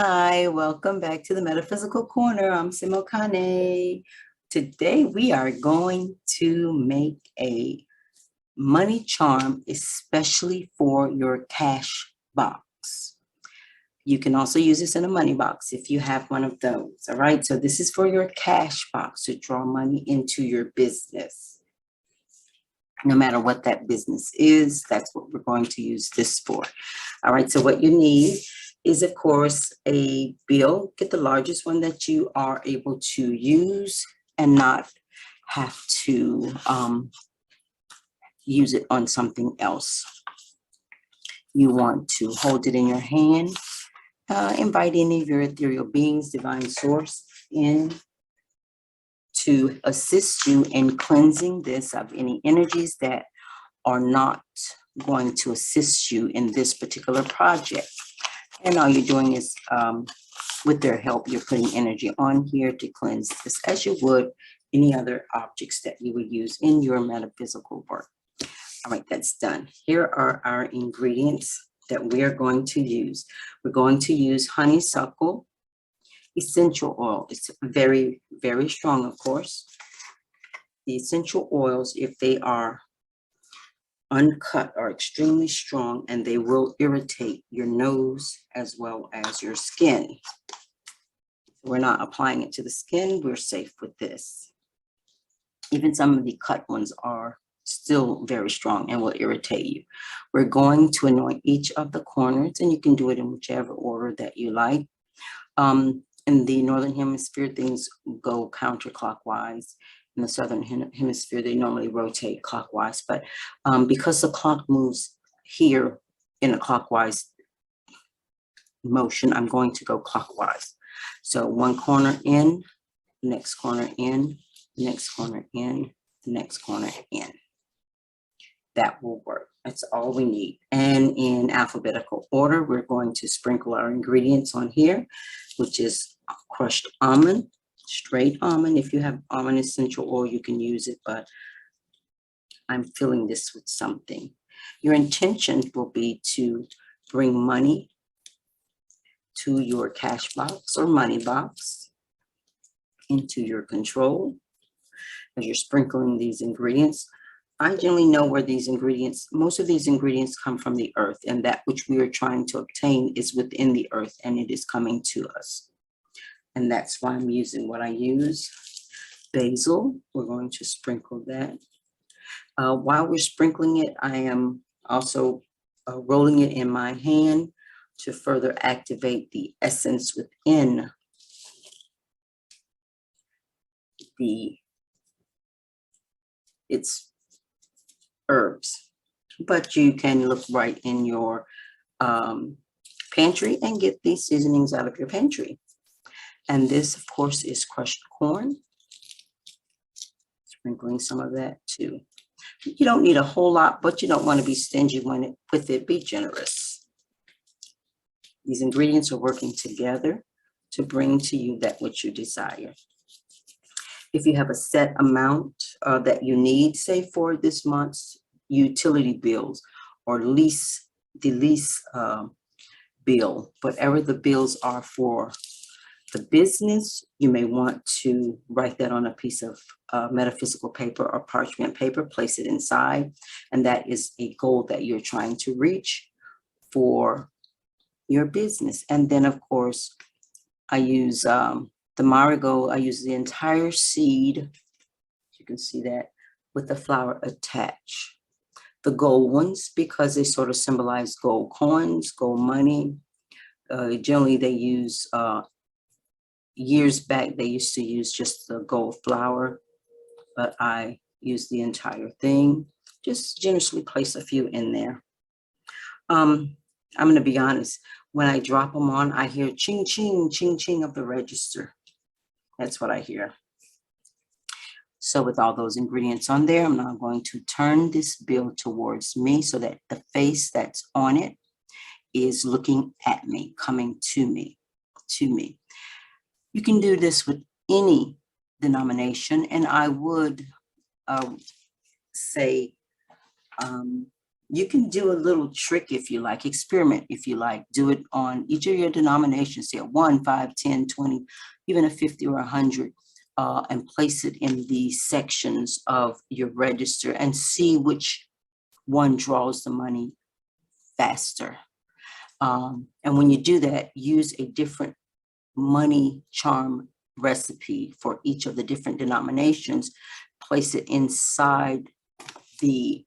Hi, welcome back to the Metaphysical Corner. I'm Simokane. Today we are going to make a money charm, especially for your cash box. You can also use this in a money box if you have one of those. All right, so this is for your cash box to draw money into your business. No matter what that business is, that's what we're going to use this for. All right, so what you need is, of course, a bill. Get the largest one that you are able to use and not have to use it on something else. You want to hold it in your hand, invite any of your ethereal beings, divine source, in to assist you in cleansing this of any energies that are not going to assist you in this particular project. And all you're doing is, with their help, you're putting energy on here to cleanse this as you would any other objects that you would use in your metaphysical work. All right, that's done. Here are our ingredients that we are going to use. We're going to use honeysuckle essential oil. It's very, very strong, of course. The essential oils, if they are uncut, are extremely strong, and they will irritate your nose as well as your skin. We're not applying it to the skin. We're safe with this. Even some of the cut ones are still very strong and will irritate you. We're going to anoint each of the corners, and you can do it in whichever order that you like. In the northern hemisphere, things go counterclockwise. In the southern hemisphere, they normally rotate clockwise, but because the clock moves here in a clockwise motion, I'm going to go clockwise. So one corner in, next corner in, next corner in, next corner in. That will work. That's all we need. And in alphabetical order, we're going to sprinkle our ingredients on here, which is crushed almond, straight almond. If you have almond essential oil, you can use it, but I'm filling this with something. Your intention will be to bring money to your cash box or money box, into your control. As you're sprinkling these ingredients, I generally know where these ingredients, most of these ingredients come from the earth, and that which we are trying to obtain is within the earth, and it is coming to us. And that's why I'm using what I use. Basil, we're going to sprinkle that. While we're sprinkling it, I am also rolling it in my hand to further activate the essence within its herbs. But you can look right in your pantry and get these seasonings out of your pantry. And this, of course, is crushed corn. Sprinkling some of that too. You don't need a whole lot, but you don't want to be stingy with it. Be generous. These ingredients are working together to bring to you that which you desire. If you have a set amount that you need, say for this month's utility bills or the lease bill, whatever the bills are for the business, you may want to write that on a piece of metaphysical paper or parchment paper, place it inside, and that is a goal that you're trying to reach for your business. And then, of course, I use the marigold. I use the entire seed. You can see that with the flower attached. The gold ones, because they sort of symbolize gold coins, gold money. Generally, they use, years back, they used to use just the gold flower, but I use the entire thing. Just generously place a few in there. I'm going to be honest. When I drop them on, I hear ching, ching, ching, ching of the register. That's what I hear. So with all those ingredients on there, I'm now going to turn this bill towards me so that the face that's on it is looking at me, coming to me. You can do this with any denomination, and I would say You can do a little trick if you like, experiment if you like, do it on each of your denominations, say 1, 5, 10, 20, even a 50 or 100, and place it in the sections of your register and see which one draws the money faster. And when you do that, use a different money charm recipe for each of the different denominations, place it inside the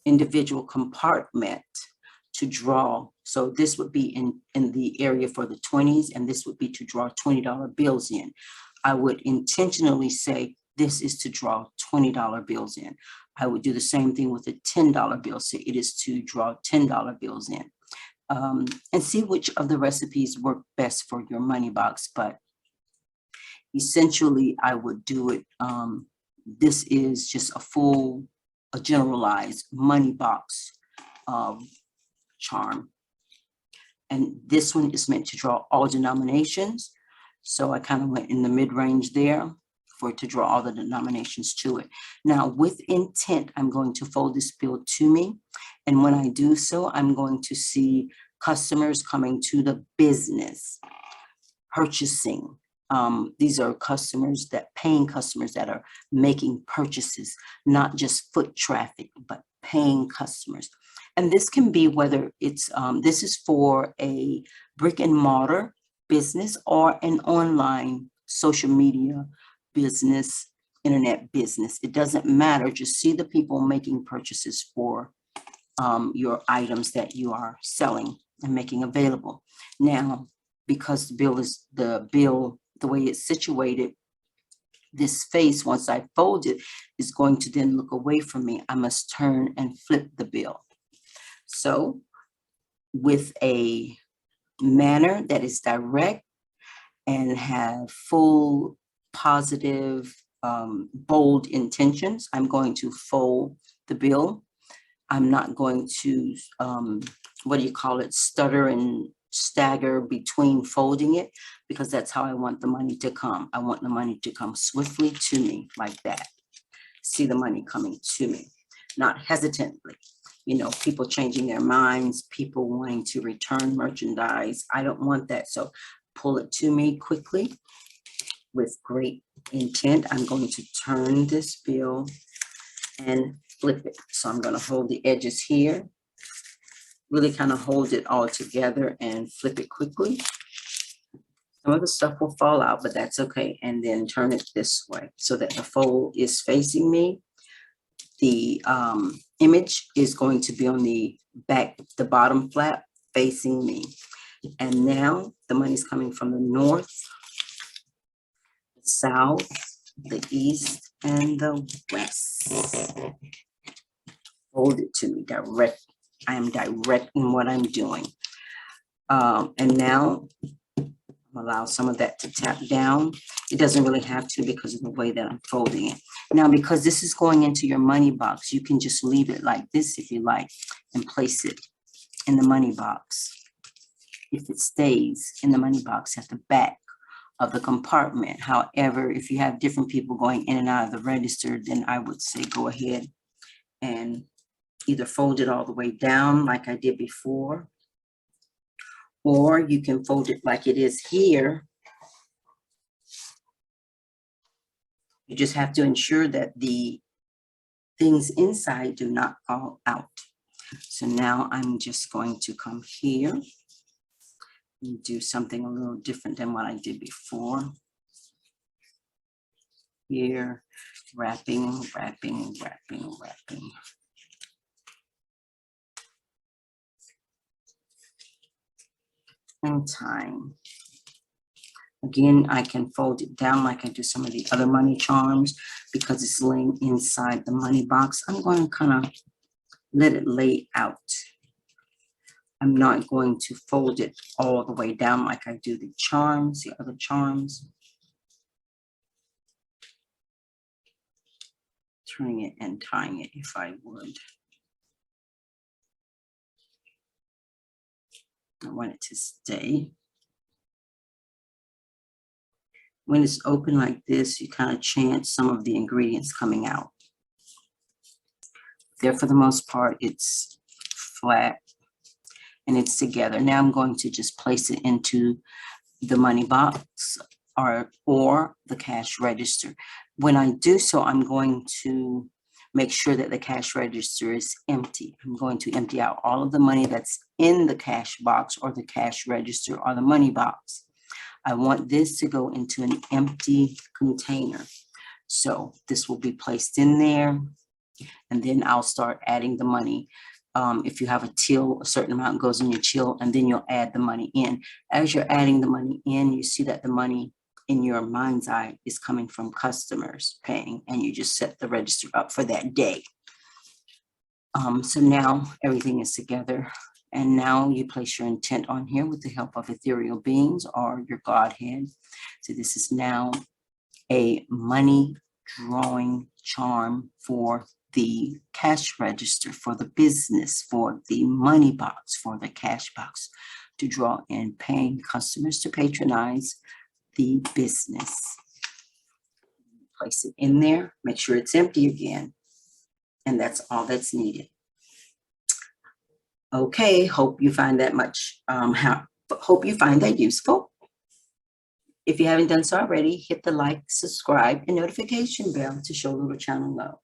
individual compartment to draw. So this would be in the area for the 20s, and this would be to draw $20 bills in. I would intentionally say this is to draw $20 bills in. I would do the same thing with a $10 bill. Say it is to draw $10 bills in. And see which of the recipes work best for your money box. But essentially, I would do it. This is just a generalized money box charm. And this one is meant to draw all denominations. So I kind of went in the mid-range there for it to draw all the denominations to it. Now, with intent, I'm going to fold this bill to me. And when I do so, I'm going to see customers coming to the business, purchasing. These are customers paying customers that are making purchases, not just foot traffic, but paying customers. And this can be whether it's, this is for a brick and mortar business or an online social media business, internet business. It doesn't matter. Just see the people making purchases for your items that you are selling and making available. Now, because the way it's situated, this face, once I fold it, is going to then look away from me. I must turn and flip the bill. So with a manner that is direct and have full positive, bold intentions, I'm going to fold the bill. I'm not going to, stutter and stagger between folding it, because that's how I want the money to come. I want the money to come swiftly to me like that. See the money coming to me, not hesitantly. You know, people changing their minds, people wanting to return merchandise. I don't want that. So pull it to me quickly with great intent. I'm going to turn this bill and flip it. So I'm going to hold the edges here, really kind of hold it all together and flip it quickly. Some of the stuff will fall out, but that's okay. And then turn it this way so that the fold is facing me. The image is going to be on the back, the bottom flap facing me. And now the money's coming from the north, the south, the east, and the west. Hold it to me direct. I am directing what I'm doing. And now allow some of that to tap down. It doesn't really have to because of the way that I'm folding it. Now, because this is going into your money box, you can just leave it like this if you like and place it in the money box. If it stays in the money box at the back of the compartment. However, if you have different people going in and out of the register, then I would say go ahead and either fold it all the way down like I did before, or you can fold it like it is here. You just have to ensure that the things inside do not fall out. So now I'm just going to come here and do something a little different than what I did before. Here, wrapping, wrapping, wrapping, wrapping. And tying. Again, I can fold it down like I do some of the other money charms because it's laying inside the money box. I'm going to kind of let it lay out. I'm not going to fold it all the way down like I do the charms, the other charms. Turning it and tying it if I would. I want it to stay. When it's open like this, you kind of chance some of the ingredients coming out. There, for the most part, it's flat and it's together. Now I'm going to just place it into the money box or the cash register. When I do so, I'm going to make sure that the cash register is empty. I'm going to empty out all of the money that's in the cash box or the cash register or the money box. I want this to go into an empty container. So this will be placed in there, and then I'll start adding the money. If you have a till, a certain amount goes in your till, and then you'll add the money in. As you're adding the money in, you see that the money in your mind's eye is coming from customers paying, and you just set the register up for that day. So now everything is together, and now you place your intent on here with the help of ethereal beings or your Godhead. So this is now a money drawing charm for the cash register, for the business, for the money box, for the cash box, to draw in paying customers to patronize the business. Place it in there, make sure it's empty again, and that's all that's needed. Okay, hope you find that hope you find that useful. If you haven't done so already, hit the like, subscribe, and notification bell to show little channel love.